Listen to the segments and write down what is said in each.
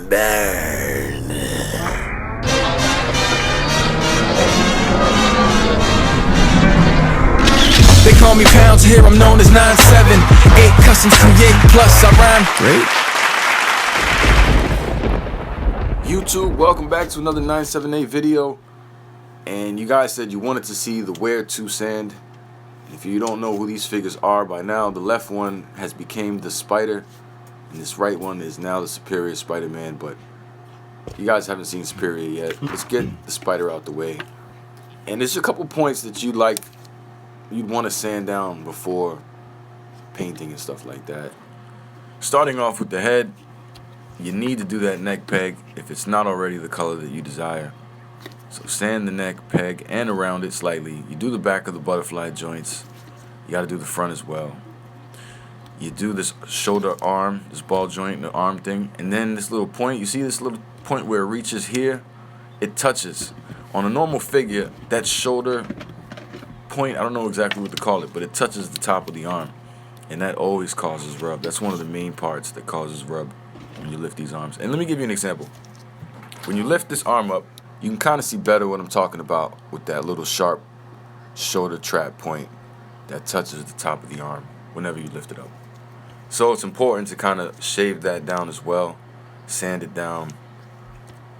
burn. They call me Pounds, here I'm known as 9-7. 8 customs create, plus I rhyme. Great. YouTube, welcome back to another 978 video. And you guys said you wanted to see the Where To sand. If you don't know who these figures are by now, the left one has become the Spider, and this right one is now the Superior Spider-Man. But you guys haven't seen Superior yet. Let's get the Spider out the way. And there's a couple points that you'd want to sand down before painting and stuff like that. Starting off with the head, you need to do that neck peg if it's not already the color that you desire. So sand the neck peg and around it slightly. You do the back of the butterfly joints. You got to do the front as well. You do this shoulder arm, this ball joint, the arm thing, and then this little point. You see this little point where it reaches here? It touches. On a normal figure, that shoulder point, I don't know exactly what to call it, but it touches the top of the arm, and that always causes rub. That's one of the main parts that causes rub when you lift these arms. And let me give you an example. When you lift this arm up, you can kind of see better what I'm talking about with that little sharp shoulder trap point that touches the top of the arm whenever you lift it up. So it's important to kind of shave that down as well, sand it down,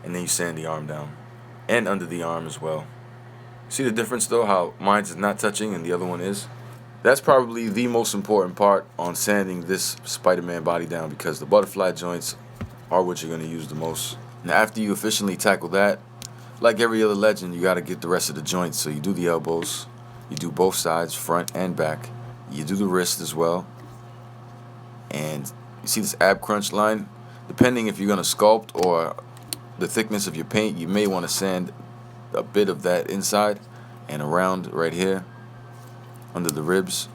and then you sand the arm down and under the arm as well. See the difference though, how mine's is not touching and the other one is? That's probably the most important part on sanding this Spider-Man body down, because the butterfly joints are what you're going to use the most. Now after you efficiently tackle that, like every other legend, you got to get the rest of the joints. So you do the elbows, you do both sides, front and back. You do the wrist as well. And you see this ab crunch line? Depending if you're going to sculpt or the thickness of your paint, you may want to sand a bit of that inside and around right here under the ribs.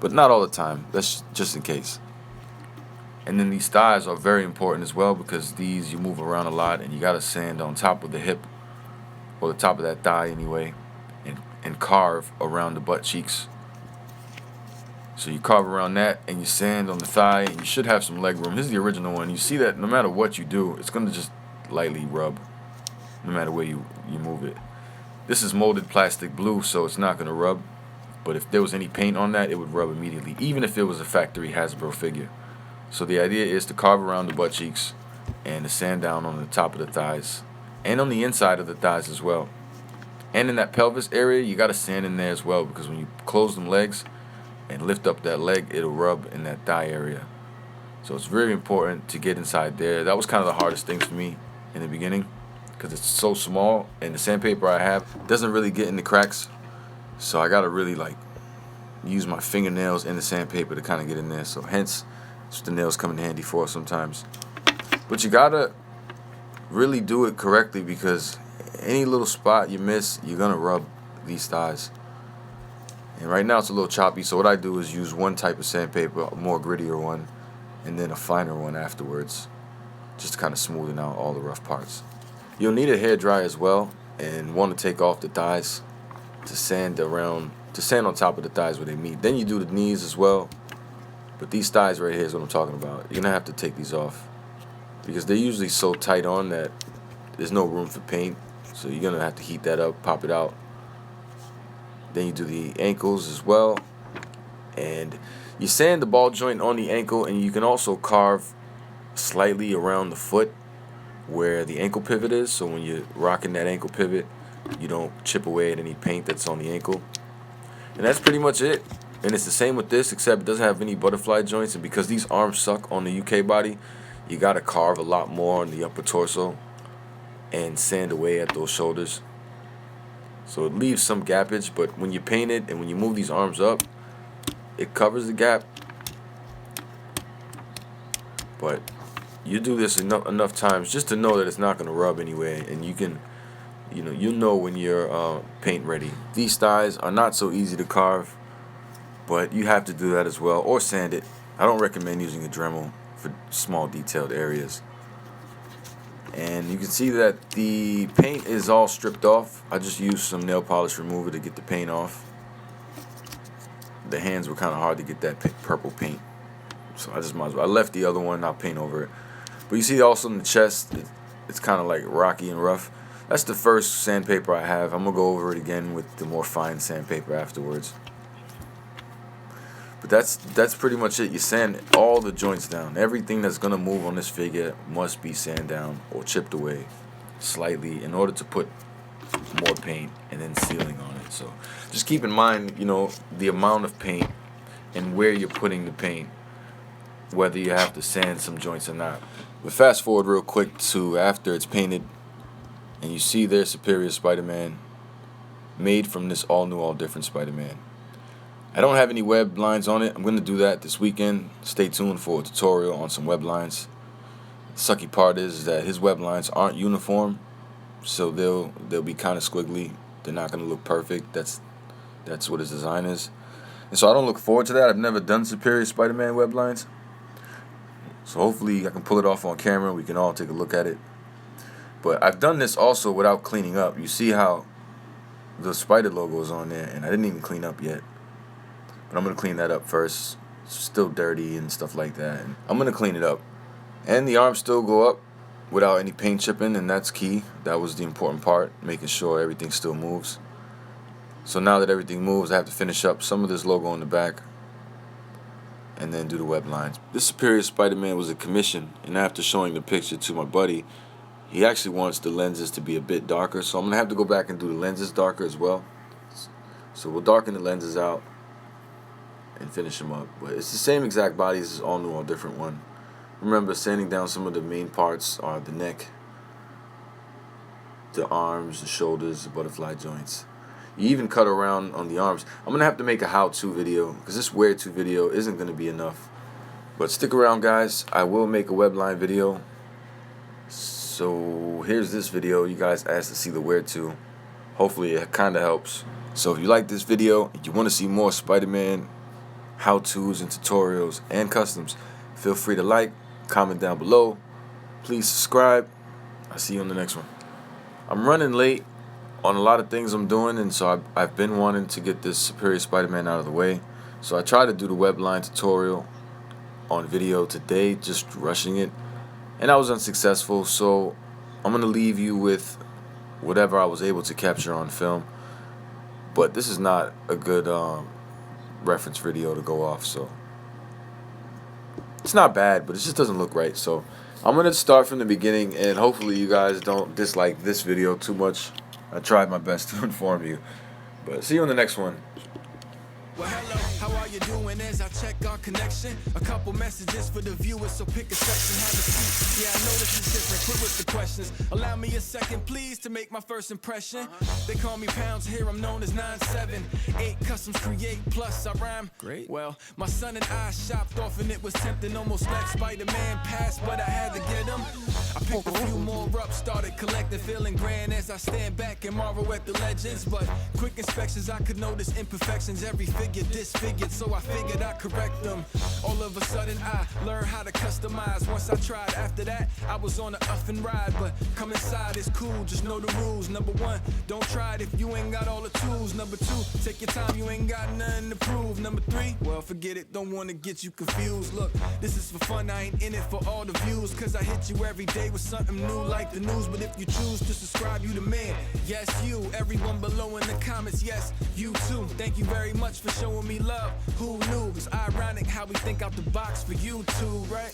But not all the time. That's just in case. And then these thighs are very important as well, because these you move around a lot and you got to sand on top of the hip, or the top of that thigh anyway, and carve around the butt cheeks. So you carve around that and you sand on the thigh, and you should have some leg room. This is the original one. You see that no matter what you do, it's going to just lightly rub no matter where you move it. This is molded plastic blue, so it's not going to rub. But if there was any paint on that, it would rub immediately, even if it was a factory Hasbro figure. So the idea is to carve around the butt cheeks and to sand down on the top of the thighs and on the inside of the thighs as well. And in that pelvis area, you got to sand in there as well, because when you close them legs and lift up that leg, it'll rub in that thigh area. So it's very important to get inside there. That was kind of the hardest thing for me in the beginning, because it's so small and the sandpaper I have doesn't really get in the cracks. So I got to really use my fingernails in the sandpaper to kind of get in there. So hence, that's what the nails come in handy for sometimes. But you got to really do it correctly, because any little spot you miss, you're going to rub these thighs. And right now it's a little choppy, so what I do is use one type of sandpaper, a more grittier one, and then a finer one afterwards, just to kind of smoothen out all the rough parts. You'll need a hairdryer as well, and want to take off the thighs to sand on top of the thighs where they meet. Then you do the knees as well. But these thighs right here is what I'm talking about. You're going to have to take these off, because they're usually so tight on that there's no room for paint. So you're going to have to heat that up, pop it out. Then you do the ankles as well. And you sand the ball joint on the ankle, and you can also carve slightly around the foot where the ankle pivot is. So when you're rocking that ankle pivot, you don't chip away at any paint that's on the ankle. And that's pretty much it. And it's the same with this, except it doesn't have any butterfly joints. And because these arms suck on the UK body, you got to carve a lot more on the upper torso and sand away at those shoulders. So it leaves some gappage, but when you paint it and when you move these arms up, it covers the gap. But you do this enough times just to know that it's not going to rub anyway, and you'll know when you're paint ready. These thighs are not so easy to carve, but you have to do that as well, or sand it. I don't recommend using a Dremel for small detailed areas. And you can see that the paint is all stripped off. I just used some nail polish remover to get the paint off. The hands were kind of hard to get that purple paint, so I just might as well. I left the other one, I'll paint over it. But you see also in the chest, it's kind of like rocky and rough. That's the first sandpaper I have. I'm going to go over it again with the more fine sandpaper afterwards. But that's pretty much it. You sand all the joints down. Everything that's going to move on this figure must be sanded down or chipped away slightly in order to put more paint and then sealing on it. So just keep in mind, you know, the amount of paint and where you're putting the paint, whether you have to sand some joints or not. But fast forward real quick to after it's painted, and you see there's Superior Spider-Man made from this all new, all different Spider-Man. I don't have any web lines on it. I'm going to do that this weekend. Stay tuned for a tutorial on some web lines. The sucky part is that his web lines aren't uniform, so they'll be kind of squiggly. They're not going to look perfect. That's what his design is. And so I don't look forward to that. I've never done Superior Spider-Man web lines. So hopefully I can pull it off on camera. We can all take a look at it. But I've done this also without cleaning up. You see how the spider logo is on there, and I didn't even clean up yet. But I'm going to clean that up first. It's still dirty and stuff like that. And I'm going to clean it up. And the arms still go up without any paint chipping, and that's key. That was the important part, making sure everything still moves. So now that everything moves, I have to finish up some of this logo on the back and then do the web lines. This Superior Spider-Man was a commission, and after showing the picture to my buddy, he actually wants the lenses to be a bit darker, so I'm going to have to go back and do the lenses darker as well. So we'll darken the lenses out and finish them up. But it's the same exact body as this all new, all different one. Remember, sanding down some of the main parts are the neck, the arms, the shoulders, the butterfly joints. You even cut around on the arms. I'm going to have to make a how-to video, because this where-to video isn't going to be enough. But stick around, guys. I will make a webline video. So here's this video. You guys asked to see the where-to. Hopefully it kind of helps. So if you like this video and you want to see more Spider-Man how-tos and tutorials and customs, feel free to like, comment down below. Please subscribe. I'll see you on the next one. I'm running late on a lot of things I'm doing, and so I've been wanting to get this Superior Spider-Man out of the way. So I tried to do the webline tutorial on video today, just rushing it, and I was unsuccessful. So I'm going to leave you with whatever I was able to capture on film. But this is not a good reference video to go off, so it's not bad, but it just doesn't look right. So I'm going to start from the beginning, and hopefully you guys don't dislike this video too much. I tried my best to inform you, but see you on the next one. Well, hello, how are you doing? As I check our connection, a couple messages for the viewers, so pick a section, have a seat. Yeah, I know this is different, quit with the questions. Allow me a second, please, to make my first impression. They call me Pounds, here I'm known as 9'7". 8 customs create, plus I rhyme. Great. Well, my son and I shopped off, and it was tempting, almost let Spider-Man pass, but I had to get him. I picked a few more up, started collecting, feeling grand as I stand back and marvel at the legends. But quick inspections, I could notice imperfections, every figure disfigured, so I figured I'd correct them. All of a sudden I learned how to customize. Once I tried, after that I was on a up and ride. But come inside, it's cool, just know the rules. Number 1, don't try it if you ain't got all the tools. Number 2, take your time, you ain't got nothing to prove. Number 3, well, forget it, don't wanna get you confused. Look, this is for fun, I ain't in it for all the views, cause I hit you every day with something new like the news. But if you choose to subscribe, you the man. Yes, you, everyone below in the comments, yes, you too. Thank you very much for showing me love. Who knew? It's ironic how we think out the box for you too, right?